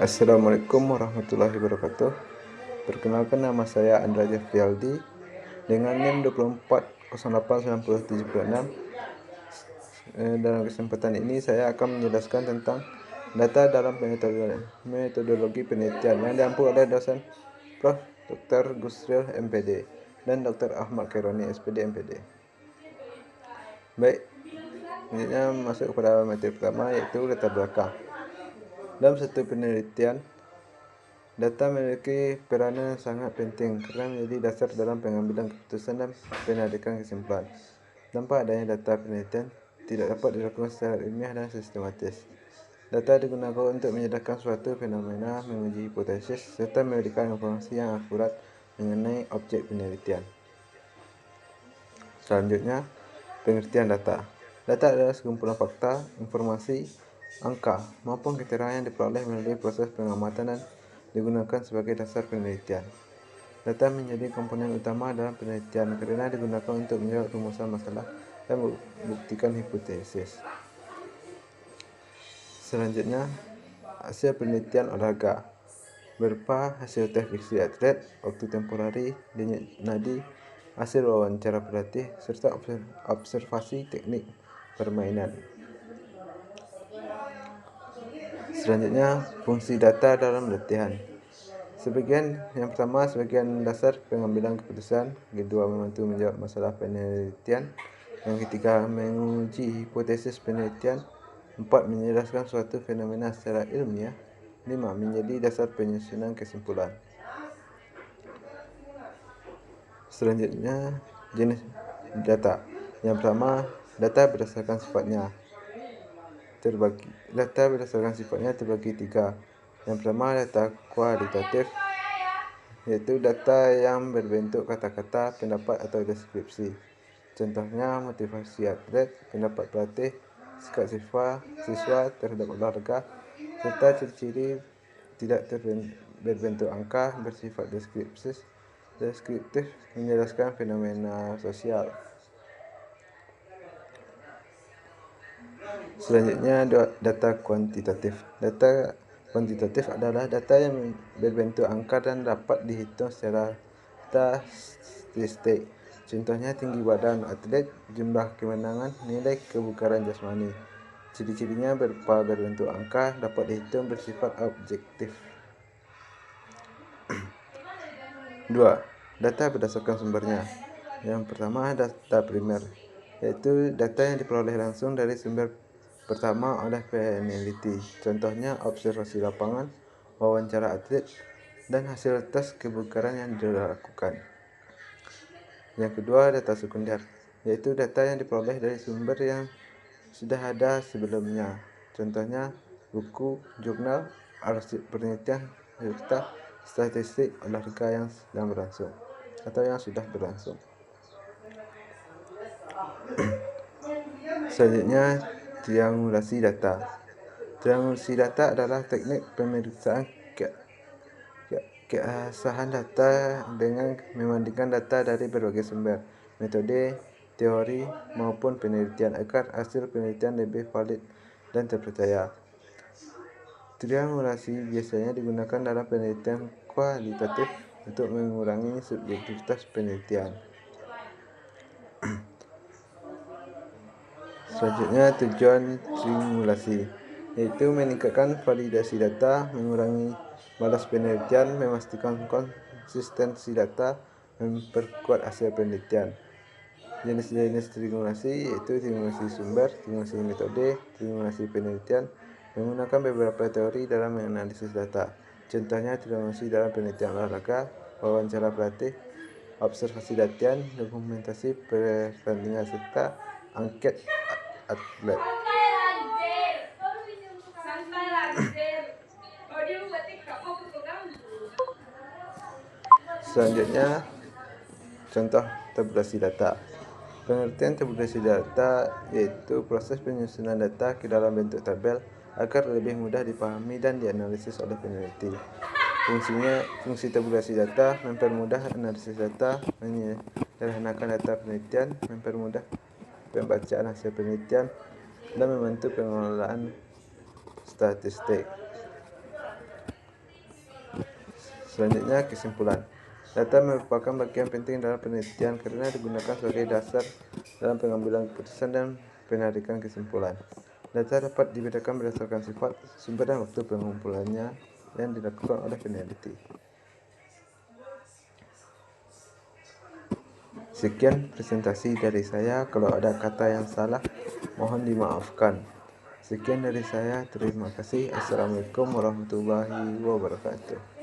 Assalamualaikum warahmatullahi wabarakatuh. Perkenalkan, nama saya Andra Jafrialdi dengan NIM 24089076. Dalam kesempatan ini saya akan menjelaskan tentang data dalam metodologi penelitian yang diampu oleh dosen Prof. Dr. Gusril MPD dan Dr. Ahmad Khaironi SPD MPD. Baik, selanjutnya masuk kepada materi pertama, yaitu latar belakang. Dalam satu penelitian, data memiliki peranan sangat penting karena menjadi dasar dalam pengambilan keputusan dan penarikan kesimpulan. Tanpa adanya data, penelitian tidak dapat dilakukan secara ilmiah dan sistematis. Data digunakan untuk menjelaskan suatu fenomena, menguji hipotesis, serta memberikan informasi yang akurat mengenai objek penelitian. Selanjutnya, pengertian data. Data adalah sekumpulan fakta, informasi, angka, maupun keterangan yang diperoleh melalui proses pengamatan dan digunakan sebagai dasar penelitian. Data menjadi komponen utama dalam penelitian karena digunakan untuk menjawab rumusan masalah dan membuktikan hipotesis. Selanjutnya, hasil penelitian olahraga berupa hasil tes fiksi atlet, waktu temporari, denyut nadi, hasil wawancara pelatih, serta observasi teknik permainan. Selanjutnya, fungsi data dalam latihan. Yang pertama, sebagian dasar pengambilan keputusan. Kedua, membantu menjawab masalah penelitian. Yang ketiga, menguji hipotesis penelitian. 4, menjelaskan suatu fenomena secara ilmiah. 5, menjadi dasar penyusunan kesimpulan. Selanjutnya, jenis data. Yang pertama, data berdasarkan sifatnya terbagi 3. Yang pertama, data kualitatif, yaitu data yang berbentuk kata-kata, pendapat, atau deskripsi. Contohnya, motivasi atlet, pendapat pelatih, sikap siswa terhadap olahraga, serta ciri-ciri tidak berbentuk angka, bersifat deskriptif, menjelaskan fenomena sosial. Selanjutnya, data kuantitatif. Data kuantitatif adalah data yang berbentuk angka dan dapat dihitung secara statistik. Contohnya, tinggi badan atlet, jumlah kemenangan, nilai kebugaran jasmani. Ciri-cirinya berupa berbentuk angka, dapat dihitung, bersifat objektif. 2. Data berdasarkan sumbernya. Yang pertama, data primer, yaitu data yang diperoleh langsung dari sumber pertama oleh peneliti. Contohnya, observasi lapangan, wawancara atlet, dan hasil tes kebugaran yang dilakukan. Yang kedua, data sekunder, yaitu data yang diperoleh dari sumber yang sudah ada sebelumnya. Contohnya, buku, jurnal, arsip penelitian, serta statistik olahraga yang sedang berlangsung atau yang sudah berlangsung. Selanjutnya, triangulasi data. Triangulasi data adalah teknik pemeriksaan keabsahan data dengan membandingkan data dari berbagai sumber, metode, teori, maupun penelitian agar hasil penelitian lebih valid dan terpercaya. Triangulasi biasanya digunakan dalam penelitian kualitatif untuk mengurangi subjektivitas penelitian. Selanjutnya, tujuan triangulasi, yaitu meningkatkan validasi data, mengurangi malas penelitian, memastikan konsistensi data, memperkuat hasil penelitian. Jenis-jenis triangulasi yaitu triangulasi sumber, triangulasi metode, triangulasi penelitian, menggunakan beberapa teori dalam menganalisis data. Contohnya, triangulasi dalam penelitian olahraga, wawancara pelatih, observasi latihan, dokumentasi pertandingan, serta angket atlet. Selanjutnya, contoh tabulasi data. Pengertian tabulasi data yaitu proses penyusunan data ke dalam bentuk tabel agar lebih mudah dipahami dan dianalisis oleh peneliti. Fungsi tabulasi data mempermudah analisis data, menyederhanakan data penelitian, mempermudah pembacaan hasil penelitian, dan membantu pengelolaan statistik. Selanjutnya, kesimpulan. Data merupakan bagian penting dalam penelitian karena digunakan sebagai dasar dalam pengambilan keputusan dan penarikan kesimpulan. Data dapat dibedakan berdasarkan sifat, sumber, dan waktu pengumpulannya yang dilakukan oleh peneliti. Sekian presentasi dari saya. Kalau ada kata yang salah, mohon dimaafkan. Sekian dari saya. Terima kasih. Assalamualaikum warahmatullahi wabarakatuh.